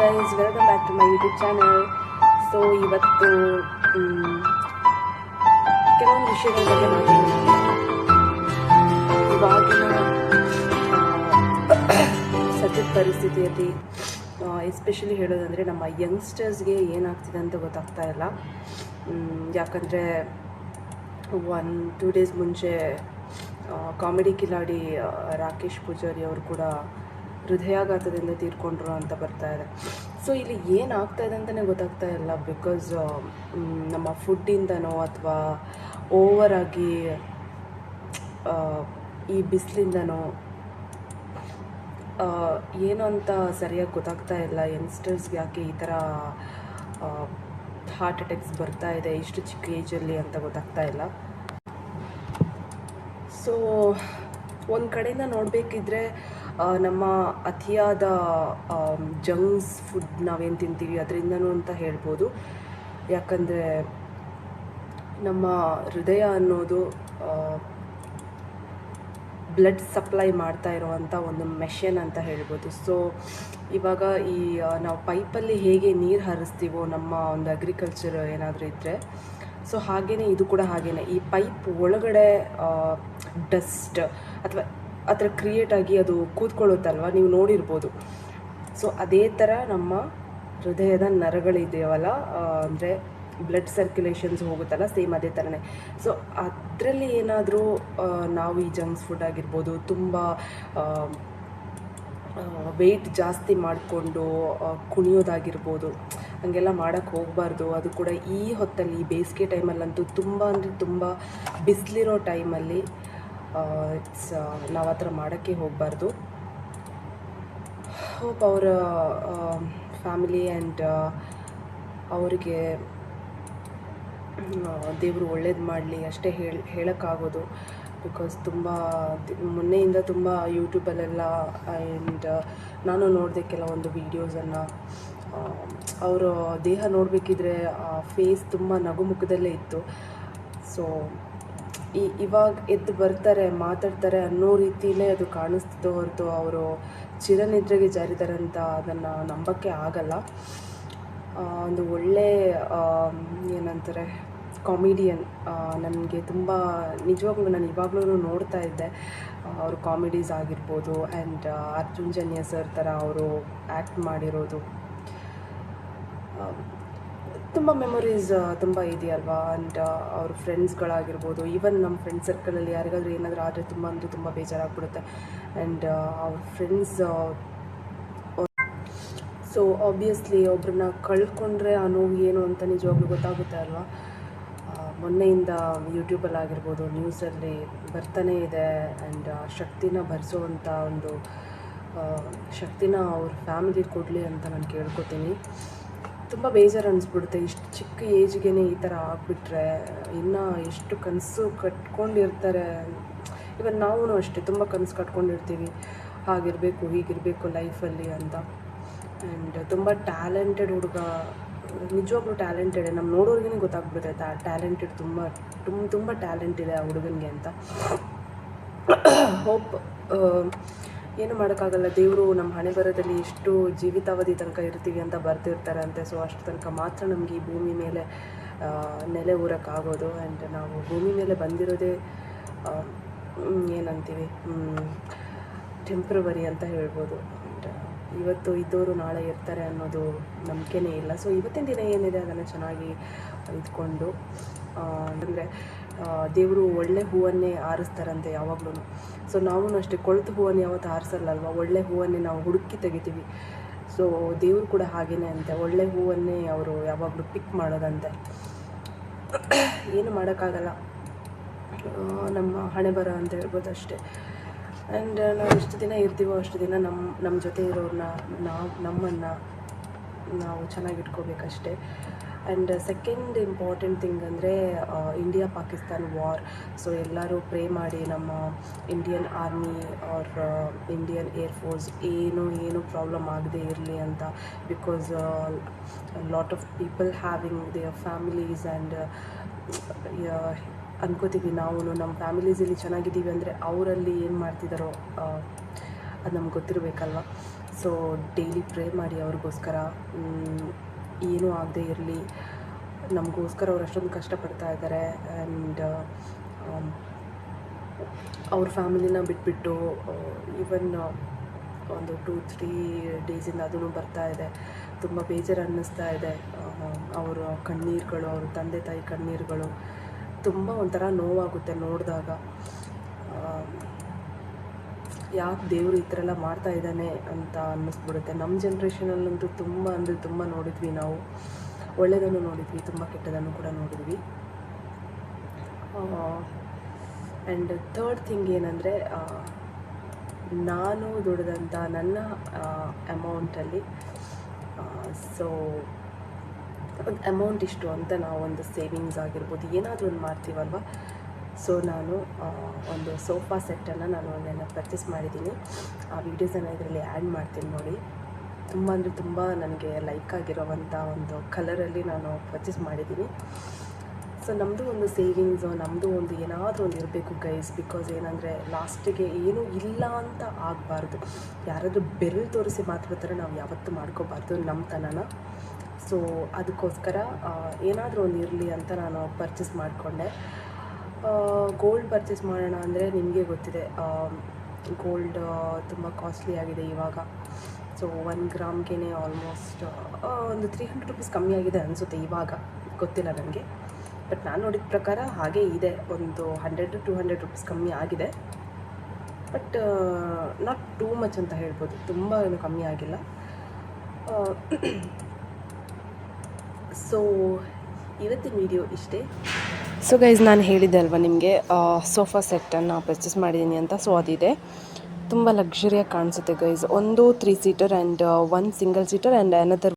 guys, welcome back to my YouTube channel. So ಇವತ್ತು ಕೆಲವೊಂದು ವಿಷಯಗಳ ಬಗ್ಗೆ ಮಾತಾಡೋಣ. ಇವಾಗಿನ ಸದ್ಯದ ಪರಿಸ್ಥಿತಿಯಲ್ಲಿ ಎಸ್ಪೆಷಲಿ ಹೇಳೋದಂದರೆ ನಮ್ಮ ಯಂಗ್ಸ್ಟರ್ಸ್ಗೆ ಏನಾಗ್ತಿದೆ ಅಂತ ಗೊತ್ತಾಗ್ತಾ ಇಲ್ಲ. ಯಾಕಂದರೆ 1-2 ಡೇಸ್ ಮುಂಚೆ ಕಾಮಿಡಿ ಕಿಲಾಡಿ ರಾಕೇಶ್ ಪೂಜಾರಿ ಅವರು ಕೂಡ ಹೃದಯಾಘಾತದಿಂದ ತೀರ್ಕೊಂಡ್ರು ಅಂತ ಬರ್ತಾ ಇದೆ. ಸೊ ಇಲ್ಲಿ ಏನಾಗ್ತಾ ಇದೆ ಅಂತಲೇ ಗೊತ್ತಾಗ್ತಾ ಇಲ್ಲ. ಬಿಕಾಸ್ ನಮ್ಮ ಫುಡ್ಡಿಂದನೋ ಅಥವಾ ಓವರಾಗಿ ಈ ಬಿಸಿಲಿಂದನೋ ಏನು ಅಂತ ಸರಿಯಾಗಿ ಗೊತ್ತಾಗ್ತಾ ಇಲ್ಲ. ಯಂಗ್ಸ್ಟರ್ಸ್ಗೆ ಯಾಕೆ ಈ ಥರ ಹಾರ್ಟ್ ಅಟ್ಯಾಕ್ಸ್ ಬರ್ತಾ ಇದೆ ಇಷ್ಟು ಚಿಕ್ಕ ಏಜಲ್ಲಿ ಅಂತ ಗೊತ್ತಾಗ್ತಾ ಇಲ್ಲ. ಸೊ ಒಂದು ಕಡೆಯಿಂದ ನೋಡಬೇಕಿದ್ರೆ ನಮ್ಮ ಅತಿಯಾದ ಜಂಕ್ಸ್ ಫುಡ್ ನಾವೇನು ತಿಂತೀವಿ ಅದರಿಂದನೂ ಅಂತ ಹೇಳ್ಬೋದು. ಯಾಕಂದರೆ ನಮ್ಮ ಹೃದಯ ಅನ್ನೋದು ಬ್ಲಡ್ ಸಪ್ಲೈ ಮಾಡ್ತಾ ಇರೋವಂಥ ಒಂದು ಮೆಷಿನ್ ಅಂತ ಹೇಳ್ಬೋದು. ಸೊ ಇವಾಗ ಈ ನಾವು ಪೈಪಲ್ಲಿ ಹೇಗೆ ನೀರು ಹರಿಸ್ತೀವೋ ನಮ್ಮ ಒಂದು ಅಗ್ರಿಕಲ್ಚರ್ ಏನಾದರೂ ಇದ್ದರೆ, ಸೊ ಹಾಗೆಯೇ ಇದು ಕೂಡ ಹಾಗೆಯೇ ಈ ಪೈಪ್ ಒಳಗಡೆ ಡಸ್ಟ್ ಅಥವಾ ಆ ಥರ ಕ್ರಿಯೇಟಾಗಿ ಅದು ಕೂತ್ಕೊಳ್ಳುತ್ತಲ್ವ, ನೀವು ನೋಡಿರ್ಬೋದು. ಸೊ ಅದೇ ಥರ ನಮ್ಮ ಹೃದಯದ ನರಗಳಿದೆಯವಲ್ಲ, ಅಂದರೆ ಬ್ಲಡ್ ಸರ್ಕ್ಯುಲೇಷನ್ಸ್ ಹೋಗುತ್ತಲ್ಲ, ಸೇಮ್ ಅದೇ ಥರನೇ. ಸೊ ಅದರಲ್ಲಿ ಏನಾದರೂ ನಾವು ಈ ಜಂಕ್ಸ್ ಫುಡ್ ಆಗಿರ್ಬೋದು, ತುಂಬ ವೆಯ್ಟ್ ಜಾಸ್ತಿ ಮಾಡಿಕೊಂಡು ಕುಣಿಯೋದಾಗಿರ್ಬೋದು, ಹಾಗೆಲ್ಲ ಮಾಡೋಕ್ಕೆ ಹೋಗಬಾರ್ದು. ಅದು ಕೂಡ ಈ ಹೊತ್ತಲ್ಲಿ, ಈ ಬೇಸಿಗೆ ಟೈಮಲ್ಲಂತೂ ತುಂಬ ಅಂದರೆ ತುಂಬ ಬಿಸಿಲಿರೋ ಟೈಮಲ್ಲಿ ನಾವು ಆ ಥರ ಮಾಡೋಕ್ಕೆ ಹೋಗಬಾರ್ದು. ಹೋಪ್ ಅವರ ಫ್ಯಾಮಿಲಿ ಆ್ಯಂಡ್ ಅವರಿಗೆ ದೇವರು ಒಳ್ಳೇದು ಮಾಡಲಿ ಅಷ್ಟೇ ಹೇಳೋಕ್ಕಾಗೋದು. ಬಿಕಾಸ್ ತುಂಬ ಮೊನ್ನೆಯಿಂದ ತುಂಬ ಯೂಟ್ಯೂಬಲ್ಲೆಲ್ಲ ಆ್ಯಂಡ್ ನಾನು ನೋಡಿದೆ ಕೆಲವೊಂದು ವೀಡಿಯೋಸನ್ನು. ಅವರ ದೇಹ ನೋಡಬೇಕಿದ್ರೆ ಫೇಸ್ ತುಂಬ ನಗುಮುಖದಲ್ಲೇ ಇತ್ತು. ಸೊ ಇವಾಗ ಎದ್ದು ಬರ್ತಾರೆ, ಮಾತಾಡ್ತಾರೆ ಅನ್ನೋ ರೀತಿಯೇ ಅದು ಕಾಣಿಸ್ತಿದ್ದು ಹೊರತು ಅವರು ಚಿರನಿದ್ರೆಗೆ ಜಾರಿದ್ದಾರೆ ಅಂತ ಅದನ್ನು ನಂಬೋಕ್ಕೆ ಆಗಲ್ಲ. ಒಂದು ಒಳ್ಳೆ ಏನಂತಾರೆ ಕಾಮಿಡಿಯನ್, ನನಗೆ ತುಂಬ ನಿಜವಾಗ್ಲೂ ನಾನು ಇವಾಗಲೂ ನೋಡ್ತಾ ಇದ್ದೆ ಅವರು ಕಾಮಿಡೀಸ್ ಆಗಿರ್ಬೋದು. ಆ್ಯಂಡ್ ಅರ್ಜುನ್ ಜನ್ಯ ಸರ್ ಥರ ಅವರು ಆ್ಯಕ್ಟ್ ಮಾಡಿರೋದು ತುಂಬ ಮೆಮೊರೀಸ್ ತುಂಬ ಇದೆಯಲ್ವಾ. ಆ್ಯಂಡ್ ಅವ್ರ ಫ್ರೆಂಡ್ಸ್ಗಳಾಗಿರ್ಬೋದು, ಈವನ್ ನಮ್ಮ ಫ್ರೆಂಡ್ ಸರ್ಕಲಲ್ಲಿ ಯಾರಿಗಾದ್ರೂ ಏನಾದರೂ ಆದರೆ ತುಂಬ ಅಂದರೆ ತುಂಬ ಬೇಜಾರಾಗ್ಬಿಡುತ್ತೆ. ಆ್ಯಂಡ್ ಅವ್ರ ಫ್ರೆಂಡ್ಸ್ ಸೊ ಆಬ್ವಿಯಸ್ಲಿ ಒಬ್ಬರನ್ನ ಕಳ್ಕೊಂಡ್ರೆ ಆ ನೋವು ಏನು ಅಂತ ನಿಜವಾಗ್ಲೂ ಗೊತ್ತಾಗುತ್ತೆ ಅಲ್ವಾ. ಮೊನ್ನೆಯಿಂದ ಯೂಟ್ಯೂಬಲ್ಲಾಗಿರ್ಬೋದು, ನ್ಯೂಸಲ್ಲಿ ಬರ್ತಾನೇ ಇದೆ. ಆ್ಯಂಡ್ ಶಕ್ತಿನ ಭರಿಸುವಂಥ ಒಂದು ಶಕ್ತಿನ ಅವ್ರ ಫ್ಯಾಮಿಲಿ ಕೊಡಲಿ ಅಂತ ನಾನು ಕೇಳ್ಕೊತೀನಿ. ತುಂಬ ಬೇಜಾರು ಅನಿಸ್ಬಿಡುತ್ತೆ. ಇಷ್ಟು ಚಿಕ್ಕ ಏಜ್ಗೆ ಈ ಥರ ಆಗಿಬಿಟ್ರೆ ಇನ್ನು ಎಷ್ಟು ಕನಸು ಕಟ್ಕೊಂಡಿರ್ತಾರೆ. ಇವನ್ ನಾವು ಅಷ್ಟೇ ತುಂಬ ಕನಸು ಕಟ್ಕೊಂಡಿರ್ತೀವಿ, ಹಾಗಿರಬೇಕು ಹೀಗಿರಬೇಕು ಲೈಫಲ್ಲಿ ಅಂತ. ಆ್ಯಂಡ್ ತುಂಬ ಟ್ಯಾಲೆಂಟೆಡ್ ಹುಡುಗ, ನಿಜವಾಗ್ಲೂ ಟ್ಯಾಲೆಂಟೆಡ್. ನಮ್ಮ ನೋಡೋರಿಗೇ ಗೊತ್ತಾಗ್ಬಿಡುತ್ತೆ ಟ್ಯಾಲೆಂಟೆಡ್, ತುಂಬ ಟ್ಯಾಲೆಂಟ್ ಇದೆ ಆ ಹುಡುಗನಿಗೆ ಅಂತ. ಹೋಪ್ ಏನು ಮಾಡೋಕ್ಕಾಗಲ್ಲ, ದೇವರು ನಮ್ಮ ಹಣೆ ಬರೋದಲ್ಲಿ ಎಷ್ಟು ಜೀವಿತಾವಧಿ ತನಕ ಇರ್ತೀವಿ ಅಂತ ಬರ್ತಿರ್ತಾರೆ ಅಂತೆ. ಸೊ ಅಷ್ಟು ತನಕ ಮಾತ್ರ ನಮಗೆ ಈ ಭೂಮಿ ಮೇಲೆ ನೆಲೆ ಊರೋಕ್ಕಾಗೋದು. ಆ್ಯಂಡ್ ನಾವು ಭೂಮಿ ಮೇಲೆ ಬಂದಿರೋದೇ ಏನಂತೀವಿ ಟೆಂಪ್ರವರಿ ಅಂತ ಹೇಳ್ಬೋದು. ಇವತ್ತು ಇದ್ದವರು ನಾಳೆ ಇರ್ತಾರೆ ಅನ್ನೋದು ನಂಬಿಕೆನೇ ಇಲ್ಲ. ಸೊ ಇವತ್ತಿನ ದಿನ ಏನಿದೆ ಅದನ್ನು ಚೆನ್ನಾಗಿ ಇದ್ಕೊಂಡು, ಅಂದರೆ ದೇವರು ಒಳ್ಳೆ ಹೂವನ್ನೇ ಆರಿಸ್ತಾರಂತೆ ಯಾವಾಗಲೂ. ಸೊ ನಾವು ಅಷ್ಟೇ ಕೊಳೆತು ಹೂವನ್ನು ಯಾವತ್ತು ಆರಿಸಲ್ಲಲ್ವ, ಒಳ್ಳೆ ಹೂವನ್ನೇ ನಾವು ಹುಡುಕಿ ತೆಗಿತೀವಿ. ಸೊ ದೇವರು ಕೂಡ ಹಾಗೇ ಅಂತೆ, ಒಳ್ಳೆ ಹೂವನ್ನೇ ಅವರು ಯಾವಾಗಲೂ ಪಿಕ್ ಮಾಡೋದಂತೆ. ಏನು ಮಾಡೋಕ್ಕಾಗಲ್ಲ, ನಮ್ಮ ಹಣೆ ಬರ ಅಂತ ಹೇಳ್ಬೋದು ಅಷ್ಟೇ. ಆ್ಯಂಡ್ ನಾವು ಎಷ್ಟು ದಿನ ಇರ್ತೀವೋ ಅಷ್ಟು ದಿನ ನಮ್ಮ ಜೊತೆ ಇರೋರನ್ನ ನಮ್ಮನ್ನು ನಾವು ಚೆನ್ನಾಗಿಟ್ಕೋಬೇಕಷ್ಟೆ. ಆ್ಯಂಡ್ ಸೆಕೆಂಡ್ ಇಂಪಾರ್ಟೆಂಟ್ ಥಿಂಗ್ ಅಂದರೆ ಇಂಡಿಯಾ ಪಾಕಿಸ್ತಾನ್ ವಾರ್. ಸೊ ಎಲ್ಲರೂ ಪ್ರೇ ಮಾಡಿ ನಮ್ಮ Indian army or Indian air force ಏನು ಪ್ರಾಬ್ಲಮ್ ಆಗದೆ ಇರಲಿ ಅಂತ. Because lot of people having their families and ಅನ್ಕೋತೀವಿ ನಾವು ನಮ್ಮ ಫ್ಯಾಮಿಲೀಸಲ್ಲಿ ಚೆನ್ನಾಗಿದ್ದೀವಿ ಅಂದರೆ ಅವರಲ್ಲಿ ಏನು ಮಾಡ್ತಿದ್ದಾರೋ ಅದು ನಮ್ಗೆ ಗೊತ್ತಿರಬೇಕಲ್ವ. ಸೊ ಡೈಲಿ ಪ್ರೇ ಮಾಡಿ ಅವ್ರಿಗೋಸ್ಕರ, ಏನೂ ಆಗದೆ ಇರಲಿ, ನಮಗೋಸ್ಕರ ಅವ್ರು ಅಷ್ಟೊಂದು ಕಷ್ಟಪಡ್ತಾ ಇದ್ದಾರೆ. ಆ್ಯಂಡ್ ಅವ್ರ ಫ್ಯಾಮಿಲಿನ ಬಿಟ್ಬಿಟ್ಟು ಈವನ್ ಒಂದು 2-3 ಡೇಸಿಂದ ಅದೂ ಬರ್ತಾ ಇದೆ. ತುಂಬ ಬೇಜಾರು ಅನ್ನಿಸ್ತಾ ಇದೆ. ಅವರ ಕಣ್ಣೀರುಗಳು, ಅವ್ರ ತಂದೆ ತಾಯಿ ಕಣ್ಣೀರುಗಳು ತುಂಬ ಒಂಥರ ನೋವಾಗುತ್ತೆ ನೋಡಿದಾಗ. ಯಾಕೆ ದೇವರು ಈ ಥರ ಎಲ್ಲ ಮಾಡ್ತಾ ಇದ್ದಾನೆ ಅಂತ ಅನ್ನಿಸ್ಬಿಡುತ್ತೆ. ನಮ್ಮ ಜನ್ರೇಷನಲ್ಲಂತೂ ತುಂಬ ಅಂದರೆ ತುಂಬ ನೋಡಿದ್ವಿ ನಾವು. ಒಳ್ಳೆಯದನ್ನು ನೋಡಿದ್ವಿ, ತುಂಬ ಕೆಟ್ಟದನ್ನು ಕೂಡ ನೋಡಿದ್ವಿ. ಆ್ಯಂಡ್ ಥರ್ಡ್ ಥಿಂಗ್ ಏನಂದರೆ, ನಾನು ದುಡಿದಂಥ ನನ್ನ ಅಮೌಂಟಲ್ಲಿ ಸೊ ಒಂದು ಅಮೌಂಟ್ ಇಷ್ಟು ಅಂತ ನಾವು ಒಂದು ಸೇವಿಂಗ್ಸ್ ಆಗಿರ್ಬೋದು, ಏನಾದರೂ ಒಂದು ಮಾಡ್ತೀವಲ್ವ. ಸೊ ನಾನು ಒಂದು ಸೋಫಾ ಸೆಟ್ಟನ್ನು ನಾನು ನೆನ್ನೆ ಪರ್ಚೇಸ್ ಮಾಡಿದ್ದೀನಿ. ಆ ವೀಡಿಯೋಸನ್ನು ಇದರಲ್ಲಿ ಆ್ಯಡ್ ಮಾಡ್ತೀನಿ ನೋಡಿ. ತುಂಬ ಅಂದರೆ ತುಂಬ ನನಗೆ ಲೈಕ್ ಆಗಿರೋವಂಥ ಒಂದು ಕಲರಲ್ಲಿ ನಾನು ಪರ್ಚೇಸ್ ಮಾಡಿದ್ದೀನಿ. ಸೊ ನಮ್ಮದು ಒಂದು ಸೇವಿಂಗ್ಸು, ನಮ್ಮದು ಒಂದು ಏನಾದರೂ ಒಂದು ಇರಬೇಕು ಗೈಸ್. ಬಿಕಾಸ್ ಏನಂದರೆ ಲಾಸ್ಟಿಗೆ ಏನೂ ಇಲ್ಲ ಅಂತ ಆಗಬಾರ್ದು. ಯಾರಾದರೂ ಬೆರಳು ತೋರಿಸಿ ಮಾತಾಡ್ತಾರೆ, ನಾವು ಯಾವತ್ತೂ ಮಾಡ್ಕೋಬಾರ್ದು ನಮ್ಮತನನ. ಸೊ ಅದಕ್ಕೋಸ್ಕರ ಏನಾದರೂ ಒಂದು ಇರಲಿ ಅಂತ ನಾನು ಪರ್ಚೇಸ್ ಮಾಡಿಕೊಂಡೆ. ಗೋಲ್ಡ್ ಪರ್ಚೇಸ್ ಮಾಡೋಣ ಅಂದರೆ ನಿಮಗೆ ಗೊತ್ತಿದೆ, ಗೋಲ್ಡ್ ತುಂಬ ಕಾಸ್ಟ್ಲಿ ಆಗಿದೆ ಇವಾಗ. ಸೊ 1 ಗ್ರಾಮ್ಗೆ ಆಲ್ಮೋಸ್ಟ್ ಒಂದು 300 ರುಪೀಸ್ ಕಮ್ಮಿ ಆಗಿದೆ ಅನಿಸುತ್ತೆ ಇವಾಗ, ಗೊತ್ತಿಲ್ಲ ನನಗೆ. ಬಟ್ ನಾನು ನೋಡಿದ ಪ್ರಕಾರ ಹಾಗೇ ಇದೆ, ಒಂದು 100-200 ರುಪೀಸ್ ಕಮ್ಮಿ ಆಗಿದೆ. ಬಟ್ ನಾಟ್ ಟೂ ಮಚ್ ಅಂತ ಹೇಳ್ಬೋದು, ತುಂಬ ಏನು ಕಮ್ಮಿ ಆಗಿಲ್ಲ. ಸೊ ಇವತ್ತಿನ ವಿಡಿಯೋ ಇಷ್ಟೇ. ಸೊ ಗೈಸ್, ನಾನು ಹೇಳಿದ್ದೆ ಅಲ್ವಾ ನಿಮಗೆ ಸೋಫಾ ಸೆಟ್ಟನ್ನು ಪರ್ಚೇಸ್ ಮಾಡಿದ್ದೀನಿ ಅಂತ. ಸೊ ಅದಿದೆ, ತುಂಬ ಲಕ್ಸುರಿಯಾಗಿ ಕಾಣಿಸುತ್ತೆ ಗೈಸ್. ಒಂದು 3 seater and 1 single seater and another